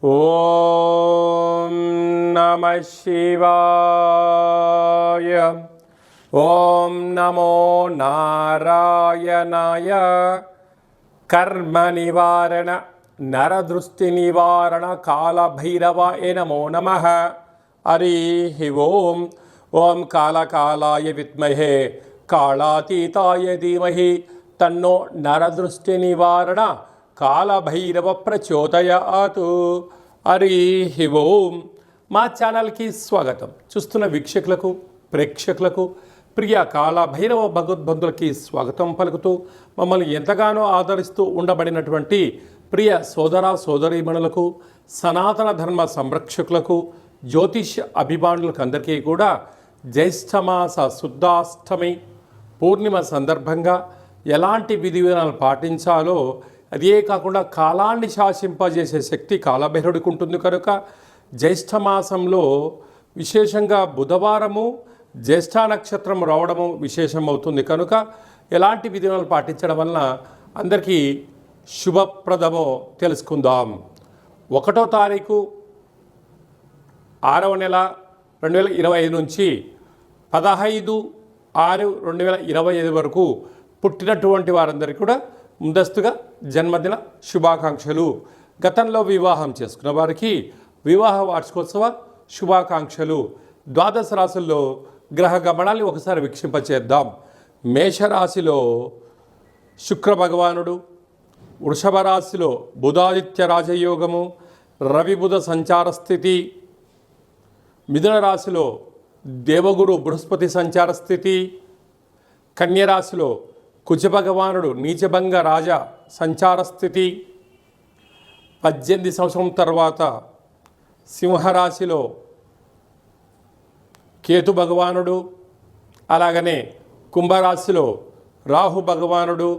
ఓం నమః శివాయ. ఓం నమో నారాయణాయ. కర్మ నివారణ నరదృష్టి నివారణ కాళభైరవాయ నమో నమః. హరి ఓం. ఓం కాళకాలాయ విద్మహే కాళాతీతాయ ధీమహి తన్నో నరదృష్టి నివారణ కాళభైరవ ప్రచోదయాత్. హరి ఓం. మా ఛానల్కి స్వాగతం. చూస్తున్న వీక్షకులకు ప్రేక్షకులకు ప్రియ కాళభైరవ భగవద్బంధులకి స్వాగతం పలుకుతూ మమ్మల్ని ఎంతగానో ఆదరిస్తూ ఉండబడినటువంటి ప్రియ సోదర సోదరీమణులకు సనాతన ధర్మ సంరక్షకులకు జ్యోతిష్ అభిమానులకు అందరికీ కూడా జ్యేష్ఠమాస శుద్ధాష్టమి పూర్ణిమ సందర్భంగా ఎలాంటి విధి విధానాలు పాటించాలో, అదే కాకుండా కాలాన్ని శాసింపజేసే శక్తి కాళభైరవుడికి ఉంటుంది కనుక జ్యేష్ఠమాసంలో విశేషంగా బుధవారము జ్యేష్ఠ నక్షత్రం రావడము విశేషమవుతుంది కనుక ఎలాంటి విధి విధానాలు పాటించడం వలన అందరికీ శుభప్రదమో తెలుసుకుందాం. 1వ తారీఖు 6వ నెల 2025 నుంచి 15/6/2025 వరకు పుట్టినటువంటి వారందరికీ కూడా ముందస్తుగా జన్మదిన శుభాకాంక్షలు. గతంలో వివాహం చేసుకున్న వారికి వివాహ వార్షికోత్సవ శుభాకాంక్షలు. ద్వాదశ రాశుల్లో గ్రహ గమనాన్ని ఒకసారి వీక్షింపచేద్దాం. మేషరాశిలో శుక్ర భగవానుడు, వృషభ రాశిలో బుధాదిత్య రాజయోగము, రవి బుధ సంచార స్థితి, మిథున రాశిలో దేవగురు బృహస్పతి సంచార స్థితి, కన్యరాశిలో కుజభగవానుడు నీచభంగ రాజ సంచార స్థితి, 18 సంవత్సరం తర్వాత సింహరాశిలో కేతు భగవానుడు, అలాగనే కుంభరాశిలో రాహు భగవానుడు,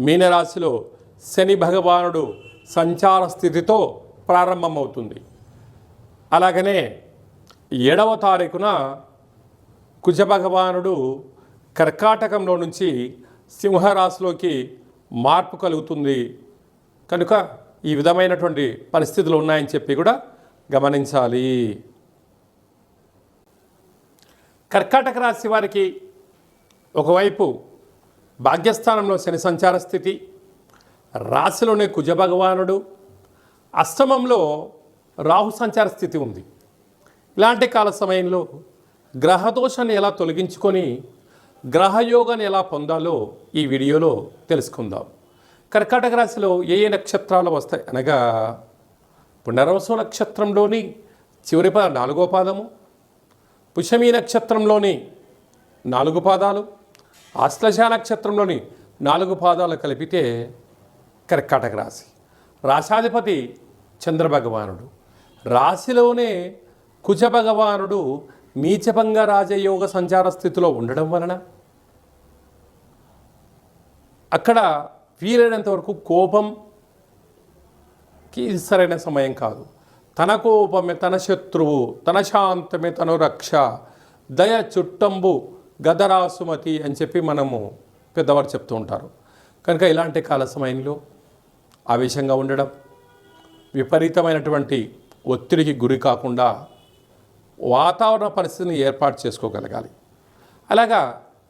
మీనరాశిలో శని భగవానుడు సంచార స్థితితో ప్రారంభమవుతుంది. అలాగనే 7వ తారీఖున కుజభగవానుడు కర్కాటకంలో నుంచి సింహరాశిలోకి మార్పు కలుగుతుంది కనుక ఈ విధమైనటువంటి పరిస్థితులు ఉన్నాయని చెప్పి కూడా గమనించాలి. కర్కాటక రాశి వారికి ఒకవైపు భాగ్యస్థానంలో శని సంచార స్థితి, రాశిలోనే కుజభగవానుడు, అష్టమంలో రాహు సంచార స్థితి ఉంది. ఇలాంటి కాల సమయంలో గ్రహదోషాన్ని ఎలా తొలగించుకొని గ్రహయోగాన్ని ఎలా పొందాలో ఈ వీడియోలో తెలుసుకుందాం. కర్కాటక రాశిలో ఏ ఏ నక్షత్రాలు వస్తాయి అనగా పునర్వసు నక్షత్రంలోని చివరి 4వ పాదము, పుష్యమి నక్షత్రంలోని 4 పాదాలు, ఆశ్లేష నక్షత్రంలోని 4 పాదాలు కలిపితే కర్కాటక రాశి. రాశాధిపతి చంద్రభగవానుడు, రాశిలోనే కుజభగవానుడు నీచభంగ రాజయోగ సంచార స్థితిలో ఉండడం వలన అక్కడ వీలైనంత వరకు కోపంకి సరైన సమయం కాదు. తన కోపమే తన శత్రువు, తన శాంతమే తను రక్ష, దయ చుట్టంబు గదరాసుమతి అని చెప్పి మనము పెద్దవారు చెప్తూ ఉంటారు. కనుక ఇలాంటి కాల సమయంలో ఆవేశంగా ఉండడం, విపరీతమైనటువంటి ఒత్తిడికి గురి కాకుండా వాతావరణ పరిస్థితిని ఏర్పాటు చేసుకోగలగాలి. అలాగా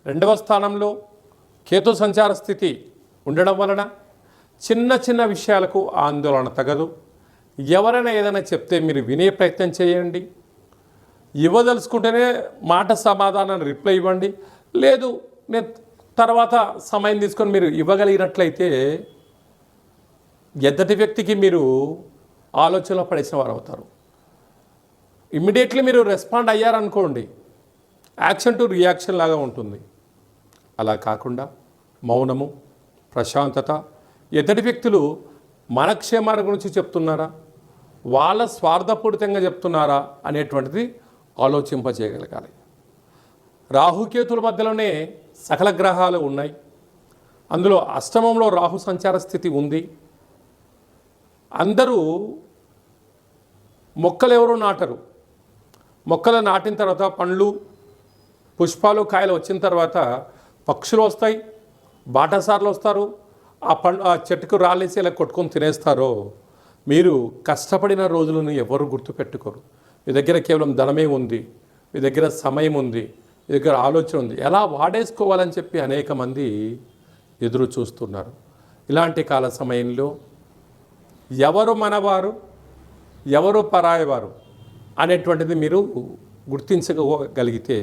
2వ స్థానంలో కేతు సంచార స్థితి ఉండడం వలన చిన్న చిన్న విషయాలకు ఆందోళన తగదు. ఎవరైనా ఏదైనా చెప్తే మీరు వినే ప్రయత్నం చేయండి. ఇవ్వదలుచుకుంటేనే మాట సమాధానాన్ని రిప్లై ఇవ్వండి. లేదు నేను తర్వాత సమయం తీసుకొని మీరు ఇవ్వగలిగినట్లయితే ఎద్దటి వ్యక్తికి మీరు ఆలోచనలో పడేసిన వారు అవుతారు. ఇమ్మీడియట్లీ మీరు రెస్పాండ్ అయ్యారనుకోండి, యాక్షన్ టు రియాక్షన్ లాగా ఉంటుంది. అలా కాకుండా మౌనము, ప్రశాంతత, ఎదుటి వ్యక్తులు మన క్షేమాల గురించి చెప్తున్నారా, వాళ్ళ స్వార్థపూరితంగా చెప్తున్నారా అనేటువంటిది ఆలోచింపజేయగలగాలి. రాహుకేతుల మధ్యలోనే సకల గ్రహాలు ఉన్నాయి. అందులో అష్టమంలో రాహు సంచార స్థితి ఉంది. అందరూ మొక్కలు ఎవరు నాటరు. మొక్కలు నాటిన తర్వాత పండ్లు, పుష్పాలు, కాయలు వచ్చిన తర్వాత పక్షులు వస్తాయి, బాటసార్లు వస్తారు, ఆ చెట్టుకు రాళ్ళేసి ఇలా కొట్టుకొని తినేస్తారో మీరు కష్టపడిన రోజులను ఎవరు గుర్తుపెట్టుకోరు. మీ దగ్గర కేవలం ధనమే ఉంది, మీ దగ్గర సమయం ఉంది, మీ దగ్గర ఆలోచన ఉంది, ఎలా వాడేసుకోవాలని చెప్పి అనేక మంది ఎదురు చూస్తున్నారు. ఇలాంటి కాల సమయంలో ఎవరు మనవారు, ఎవరు పరాయవారు అనేటువంటిది మీరు గుర్తించగలిగితే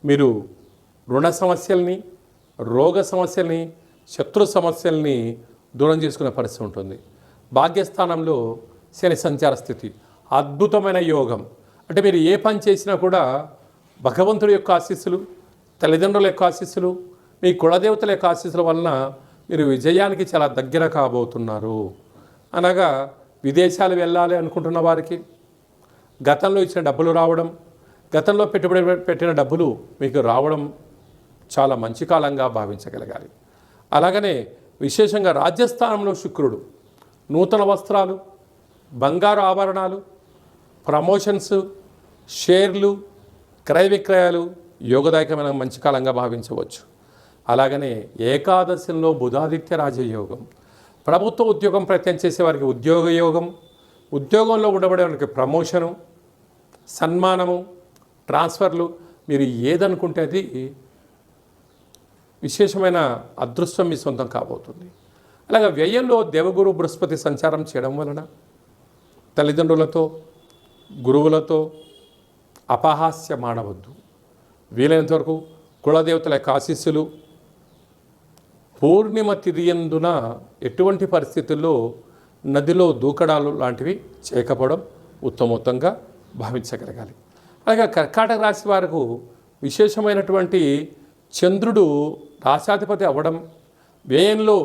మీరు రుణ సమస్యల్ని, రోగ సమస్యల్ని, శత్రు సమస్యల్ని దూరం చేసుకునే పరిస్థితి ఉంటుంది. భాగ్యస్థానంలో శని సంచార స్థితి అద్భుతమైన యోగం. అంటే మీరు ఏ పని చేసినా కూడా భగవంతుడి యొక్క ఆశీస్సులు, తల్లిదండ్రుల యొక్క ఆశీస్సులు, మీ కులదేవతల యొక్క ఆశీస్సుల వలన మీరు విజయానికి చాలా దగ్గర కాబోతున్నారు. అనగా విదేశాలు వెళ్ళాలి అనుకుంటున్న వారికి గతంలో ఇచ్చిన డబ్బులు రావడం, గతంలో పెట్టుబడి పెట్టిన డబ్బులు మీకు రావడం చాలా మంచి కాలంగా భావించగలగాలి. అలాగనే విశేషంగా రాజ్యస్థానంలో శుక్రుడు నూతన వస్త్రాలు, బంగారు ఆభరణాలు, ప్రమోషన్స్, షేర్లు, క్రయ విక్రయాలు యోగదాయకమైన మంచి కాలంగా భావించవచ్చు. అలాగనే ఏకాదశంలో బుధాదిత్య రాజయోగం, ప్రభుత్వ ఉద్యోగం ప్రయత్నం చేసే వారికి ఉద్యోగ యోగం, ఉద్యోగంలో ఉండబడే వారికి ప్రమోషను, సన్మానము, ట్రాన్స్ఫర్లు, మీరు ఏదనుకుంటే అది విశేషమైన అదృష్టం మీ సొంతం కాబోతుంది. అలాగే వ్యయంలో దేవగురు బృహస్పతి సంచారం చేయడం వలన తల్లిదండ్రులతో, గురువులతో అపహాస్యం ఆడవద్దు. వీలైనంత వరకు కులదేవతల యొక్క ఆశీస్సులు, పూర్ణిమ తిథియందున ఎటువంటి పరిస్థితుల్లో నదిలో దూకడాలు లాంటివి చేయకపోవడం ఉత్తమోత్తంగా భావించగలగాలి. అలాగే కర్కాటక రాశి వారికి విశేషమైనటువంటి చంద్రుడు రాశాధిపతి అవ్వడం, వ్యయంలో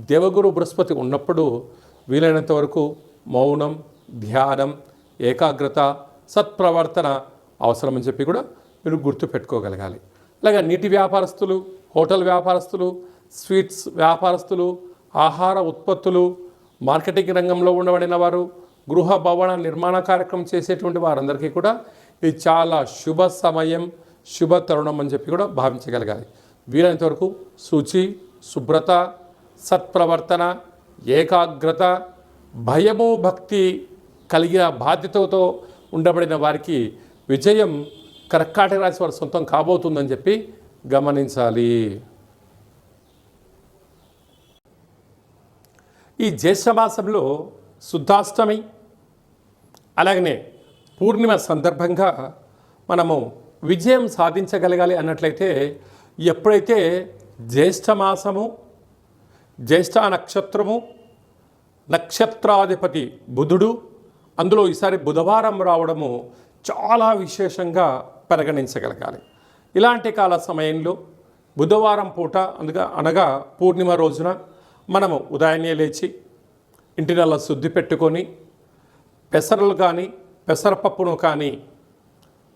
దేవగురు బృహస్పతి ఉన్నప్పుడు వీలైనంత వరకు మౌనం, ధ్యానం, ఏకాగ్రత, సత్ప్రవర్తన అవసరమని చెప్పి కూడా మీరు గుర్తుపెట్టుకోగలగాలి. అలాగే నీటి వ్యాపారస్తులు, హోటల్ వ్యాపారస్తులు, స్వీట్స్ వ్యాపారస్తులు, ఆహార ఉత్పత్తులు, మార్కెటింగ్ రంగంలో ఉండబడిన వారు, గృహ భవన నిర్మాణ కార్యక్రమం చేసేటువంటి వారందరికీ కూడా ఇది చాలా శుభ సమయం, శుభ తరుణం అని చెప్పి కూడా భావించగలగాలి. వీలైనంత వరకు శుచి, శుభ్రత, సత్ప్రవర్తన, ఏకాగ్రత, భయము, భక్తి కలిగిన బాధ్యతతో ఉండబడిన వారికి విజయం కర్కాటక రాశి వారి సొంతం కాబోతుందని చెప్పి గమనించాలి. ఈ జ్యేష్ఠమాసంలో శుద్ధాష్టమి అలాగనే పూర్ణిమ సందర్భంగా మనము విజయం సాధించగలగాలి అన్నట్లయితే ఎప్పుడైతే జ్యేష్ఠమాసము, జ్యేష్ఠ నక్షత్రము, నక్షత్రాధిపతి బుధుడు, అందులో ఈసారి బుధవారం రావడము చాలా విశేషంగా పరిగణించగలగాలి. ఇలాంటి కాల సమయంలో బుధవారం పూట అనగా పూర్ణిమ రోజున మనము ఉదయాన్నే లేచి ఇంటినల్లా శుద్ధి పెట్టుకొని పెసరలు కానీ పెసరపప్పును కానీ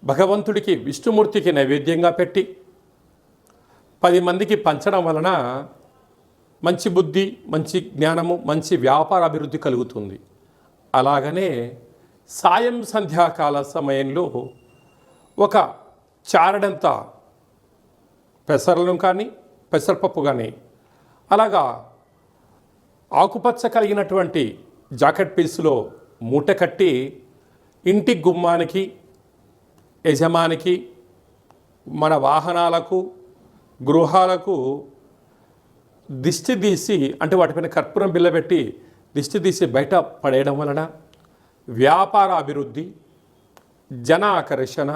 భగవంతుడికి విష్ణుమూర్తికి నైవేద్యంగా పెట్టి 10 మందికి పంచడం వలన మంచి బుద్ధి, మంచి జ్ఞానము, మంచి వ్యాపార అభివృద్ధి కలుగుతుంది. అలాగనే సాయం సంధ్యాకాల సమయంలో ఒక చారడంత పెసరలను కానీ పెసరపప్పు కానీ అలాగా ఆకుపచ్చ కలిగినటువంటి జాకెట్ పీసులో మూట కట్టి ఇంటి గుమ్మానికి, యజమానికి, మన వాహనాలకు, గృహాలకు దిష్టి తీసి అంటే వాటిపైన కర్పూరం బిళ్ళ పెట్టి దిష్టి తీసి బయట పడేయడం వలన వ్యాపార అభివృద్ధి, జన ఆకర్షణ,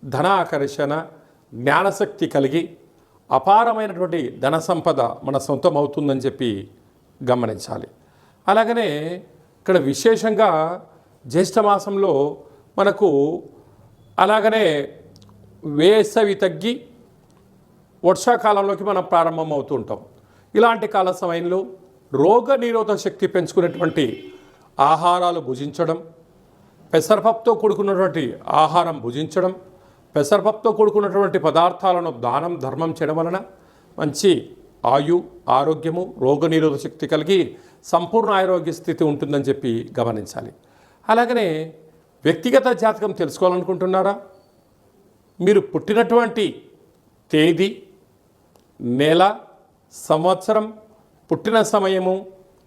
ధన ఆకర్షణ, జ్ఞానశక్తి కలిగి అపారమైనటువంటి ధన సంపద మన సొంతం అవుతుందని చెప్పి గమనించాలి. అలాగనే ఇక్కడ విశేషంగా జ్యేష్ఠమాసంలో మనకు అలాగనే వేసవి తగ్గి వర్షాకాలంలోకి మనం ప్రారంభం అవుతూ ఉంటాం. ఇలాంటి కాల సమయంలో రోగ నిరోధక శక్తి పెంచుకునేటువంటి ఆహారాలు భుజించడం, పెసరపప్పుతో కూడుకున్నటువంటి ఆహారం భుజించడం, పెసరపప్పుతో కూడుకున్నటువంటి పదార్థాలను దానం ధర్మం చేయడం వలన మంచి ఆయు, ఆరోగ్యము, రోగనిరోధక శక్తి కలిగి సంపూర్ణ ఆరోగ్య స్థితి ఉంటుందని చెప్పి గమనించాలి. అలాగనే వ్యక్తిగత జాతకం తెలుసుకోవాలనుకుంటున్నారా? మీరు పుట్టినటువంటి తేదీ, నెల, సంవత్సరం, పుట్టిన సమయము,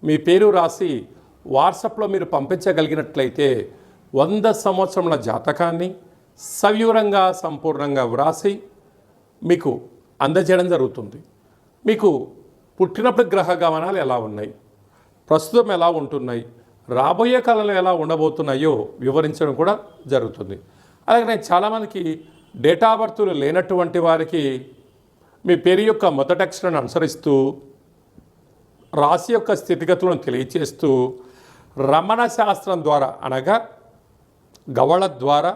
మీ పేరు రాసి వాట్సాప్లో మీరు పంపించగలిగినట్లయితే 100 సంవత్సరముల జాతకాన్ని సవివరంగా సంపూర్ణంగా వ్రాసి మీకు అందజేయడం జరుగుతుంది. మీకు పుట్టినప్పుడు గ్రహ గమనాలు ఎలా ఉన్నాయి, ప్రస్తుతం ఎలా ఉంటున్నాయి, రాబోయే కాలంలో ఎలా ఉండబోతున్నాయో వివరించడం కూడా జరుగుతుంది. అలాగే నేను చాలామందికి డేట్ ఆఫ్ బర్త్లు లేనటువంటి వారికి మీ పేరు యొక్క మొదటి అక్షరాన్ని అనుసరిస్తూ రాశి యొక్క స్థితిగతులను తెలియచేస్తూ రమణ శాస్త్రం ద్వారా అనగా గవళ ద్వారా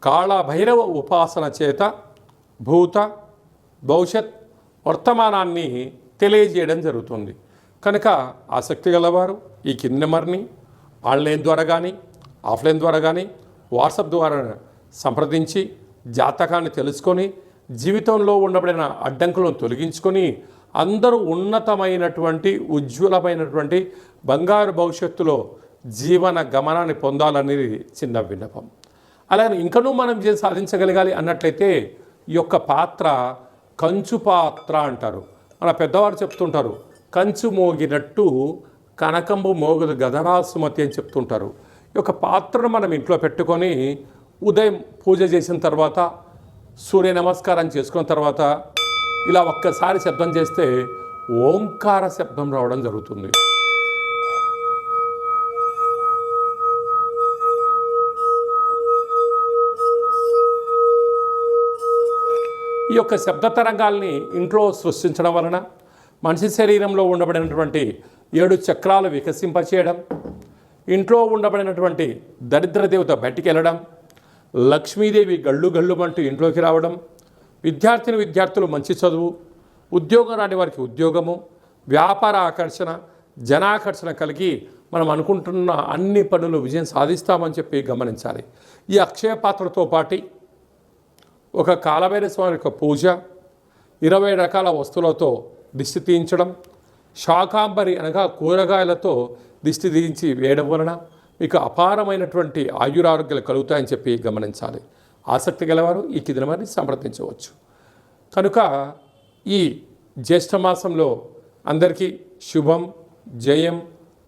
కాళభైరవ ఉపాసన చేత భూత భవిష్యత్ వర్తమానాన్ని తెలియజేయడం జరుగుతుంది. కనుక ఆసక్తి గలవారు ఈ కింది నెంబర్ని ఆన్లైన్ ద్వారా కానీ ఆఫ్లైన్ ద్వారా కానీ వాట్సాప్ ద్వారా సంప్రదించి జాతకాన్ని తెలుసుకొని జీవితంలో ఉండబడిన అడ్డంకులను తొలగించుకొని అందరూ ఉన్నతమైనటువంటి ఉజ్వలమైనటువంటి బంగారు భవిష్యత్తులో జీవన గమనాన్ని పొందాలనేది చిన్న విన్నపం. అలాగే ఇంకనూ మనం సాధించగలగాలి అన్నట్లయితే ఈ యొక్క పాత్ర కంచు పాత్ర అంటారు. మన పెద్దవారు చెప్తుంటారు, కంచు మోగినట్టు కనకంబు మోగదు గదరా సుమతి అని చెప్తుంటారు. ఈ యొక్క పాత్రను మనం ఇంట్లో పెట్టుకొని ఉదయం పూజ చేసిన తర్వాత సూర్య నమస్కారం చేసుకున్న తర్వాత ఇలా ఒక్కసారి శబ్దం చేస్తే ఓంకార శబ్దం రావడం జరుగుతుంది. ఈ యొక్క శబ్ద తరంగాల్ని ఇంట్లో సృష్టించడం వలన మనిషి శరీరంలో ఉండబడినటువంటి 7 చక్రాలు వికసింపచేయడం, ఇంట్లో ఉండబడినటువంటి దరిద్ర దేవత బయటికి వెళ్ళడం, లక్ష్మీదేవి గళ్ళు గళ్ళుమంటూ ఇంట్లోకి రావడం, విద్యార్థులు మంచి చదువు, ఉద్యోగం రాని వారికి ఉద్యోగము, వ్యాపార ఆకర్షణ, జనాకర్షణ కలిగి మనం అనుకుంటున్న అన్ని పనులు విజయం సాధిస్తామని చెప్పి గమనించాలి. ఈ అక్షయ పాత్రతో పాటు ఒక కాలభైరవ స్వామి యొక్క పూజ, 20 రకాల వస్తువులతో దిష్టి తీయించడం, శాకాంబరి అనగా కూరగాయలతో దిష్టి తీయించి వేయడం వలన మీకు అపారమైనటువంటి ఆయురారోగ్యాలు కలుగుతాయని చెప్పి గమనించాలి. ఆసక్తి గలవారు ఈ కింది నెంబర్ని సంప్రదించవచ్చు. కనుక ఈ జ్యేష్ఠ మాసంలో అందరికీ శుభం, జయం,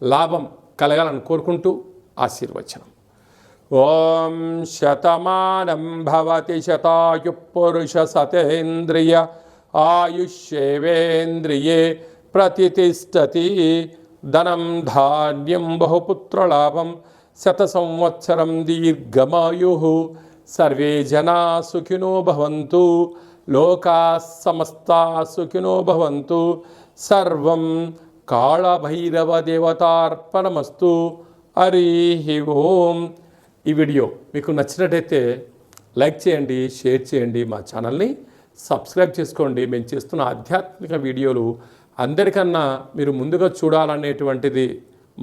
లాభం కలగాలని కోరుకుంటూ ఆశీర్వచనం. ఓం శతమానం భవతి శతాయు పురుష సతేంద్రియ ఆయుష్యేవేంద్రియే ప్రతిష్టతి. ధనం ధాన్యం బహుపుత్రలాభం శత సంవత్సరం దీర్ఘమాయు. సర్వే జనా సుఖినో భవంతు. లోకా సమస్తా సుఖినో భవంతు. సర్వం కాళభైరవ దేవతార్పణమస్తు. హరి ఓం. ఈ వీడియో మీకు నచ్చినట్టయితే లైక్ చేయండి, షేర్ చేయండి, మా ఛానల్ని సబ్స్క్రైబ్ చేసుకోండి. మేము చేస్తున్న ఆధ్యాత్మిక వీడియోలు అందరికన్నా మీరు ముందుగా చూడాలనేటువంటిది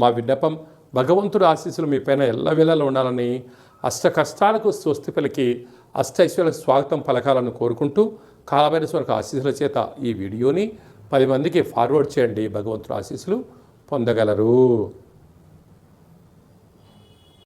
మా విన్నపం. భగవంతుడి ఆశీస్సులు మీ పైన ఎల్లవేళలా ఉండాలని, అష్ట కష్టాలకు స్వస్తి పలికి అష్టైశ్వర్యాలకు స్వాగతం పలకాలను కోరుకుంటూ కాలభైరవ ఆశీస్సుల చేత ఈ వీడియోని 10 మందికి ఫార్వర్డ్ చేయండి. భగవంతుడి ఆశీస్సులు పొందగలరు.